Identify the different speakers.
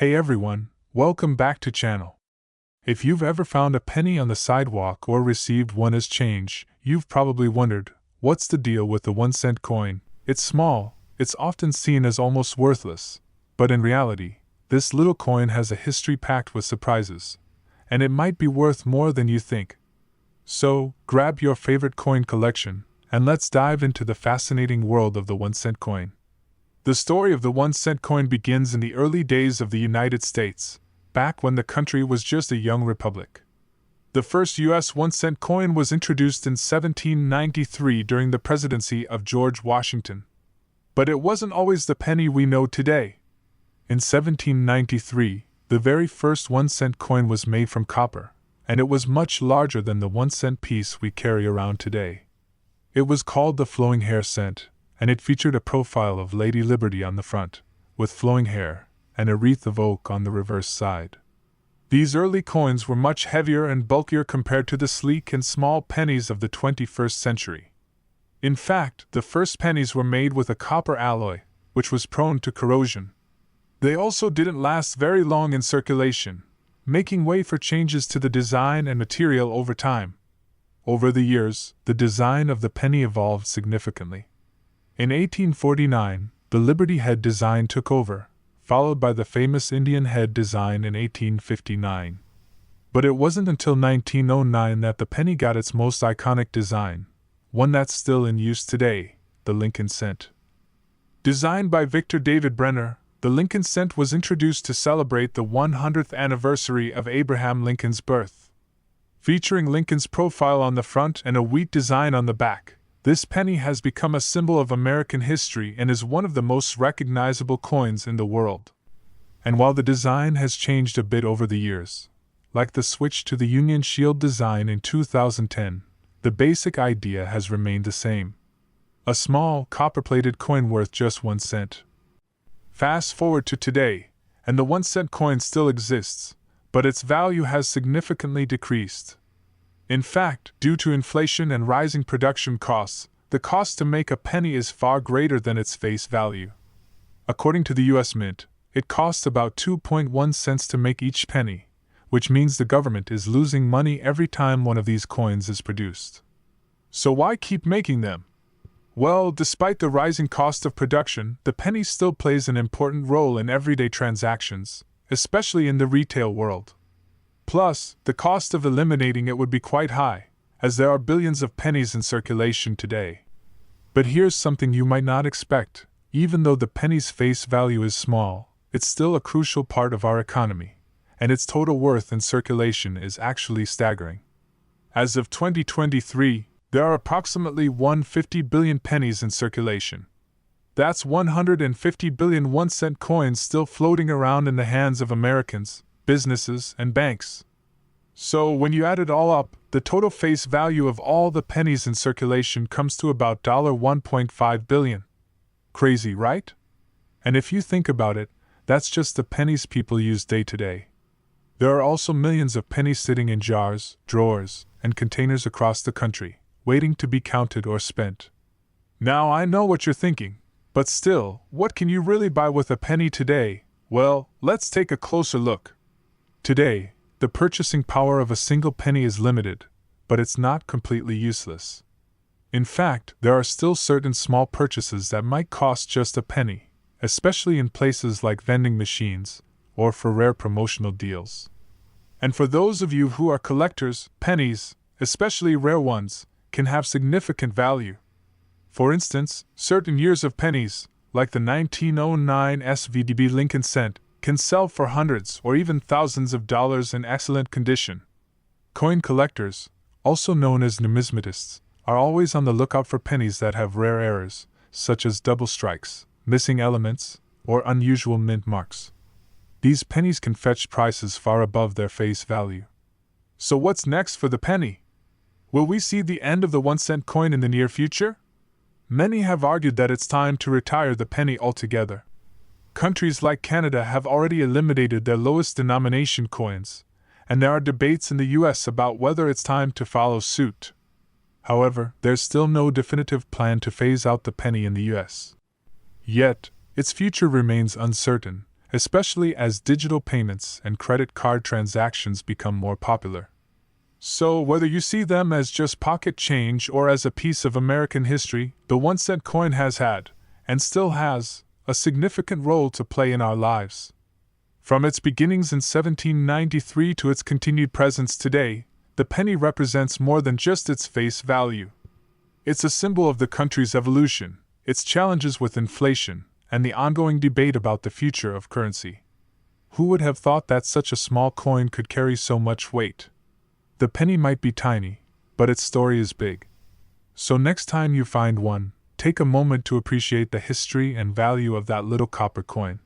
Speaker 1: Hey everyone, welcome back to channel. If you've ever found a penny on the sidewalk or received one as change, you've probably wondered, what's the deal with the 1-cent coin? It's small, it's often seen as almost worthless, but in reality, this little coin has a history packed with surprises, and it might be worth more than you think. So, grab your favorite coin collection, and let's dive into the fascinating world of the 1-cent coin. The story of the 1-cent coin begins in the early days of the United States, back when the country was just a young republic. The first U.S. 1-cent coin was introduced in 1793 during the presidency of George Washington. But it wasn't always the penny we know today. In 1793, the very first 1-cent coin was made from copper, and it was much larger than the 1-cent piece we carry around today. It was called the flowing hair cent, and it featured a profile of Lady Liberty on the front, with flowing hair, and a wreath of oak on the reverse side. These early coins were much heavier and bulkier compared to the sleek and small pennies of the 21st century. In fact, the first pennies were made with a copper alloy, which was prone to corrosion. They also didn't last very long in circulation, making way for changes to the design and material over time. Over the years, the design of the penny evolved significantly. In 1849, the Liberty head design took over, followed by the famous Indian head design in 1859. But it wasn't until 1909 that the penny got its most iconic design, one that's still in use today, the Lincoln cent. Designed by Victor David Brenner, the Lincoln cent was introduced to celebrate the 100th anniversary of Abraham Lincoln's birth. Featuring Lincoln's profile on the front and a wheat design on the back, this penny has become a symbol of American history and is one of the most recognizable coins in the world. And while the design has changed a bit over the years, like the switch to the Union Shield design in 2010, the basic idea has remained the same. A small, copper-plated coin worth just 1 cent. Fast forward to today, and the 1-cent coin still exists, but its value has significantly decreased. In fact, due to inflation and rising production costs, the cost to make a penny is far greater than its face value. According to the U.S. Mint, it costs about 2.1 cents to make each penny, which means the government is losing money every time one of these coins is produced. So why keep making them? Well, despite the rising cost of production, the penny still plays an important role in everyday transactions, especially in the retail world. Plus, the cost of eliminating it would be quite high, as there are billions of pennies in circulation today. But here's something you might not expect. Even though the penny's face value is small, it's still a crucial part of our economy, and its total worth in circulation is actually staggering. As of 2023, there are approximately 150 billion pennies in circulation. That's 150 billion 1-cent coins still floating around in the hands of Americans, businesses, and banks. So when you add it all up, the total face value of all the pennies in circulation comes to about $1.5 billion. Crazy, right? And if you think about it, that's just the pennies people use day to day. There are also millions of pennies sitting in jars, drawers, and containers across the country, waiting to be counted or spent. Now I know what you're thinking, but still, what can you really buy with a penny today? Well, let's take a closer look. Today, the purchasing power of a single penny is limited, but it's not completely useless. In fact, there are still certain small purchases that might cost just a penny, especially in places like vending machines, or for rare promotional deals. And for those of you who are collectors, pennies, especially rare ones, can have significant value. For instance, certain years of pennies, like the 1909 SVDB Lincoln cent, can sell for hundreds or even thousands of dollars in excellent condition. Coin collectors, also known as numismatists, are always on the lookout for pennies that have rare errors, such as double strikes, missing elements, or unusual mint marks. These pennies can fetch prices far above their face value. So what's next for the penny? Will we see the end of the 1-cent coin in the near future? Many have argued that it's time to retire the penny altogether. Countries like Canada have already eliminated their lowest denomination coins, and there are debates in the US about whether it's time to follow suit. However, there's still no definitive plan to phase out the penny in the US. Yet, its future remains uncertain, especially as digital payments and credit card transactions become more popular. So, whether you see them as just pocket change or as a piece of American history, the 1-cent coin has had, and still has, a significant role to play in our lives. From its beginnings in 1793 to its continued presence today, the penny represents more than just its face value. It's a symbol of the country's evolution, its challenges with inflation, and the ongoing debate about the future of currency. Who would have thought that such a small coin could carry so much weight? The penny might be tiny, but its story is big. So next time you find one, take a moment to appreciate the history and value of that little copper coin.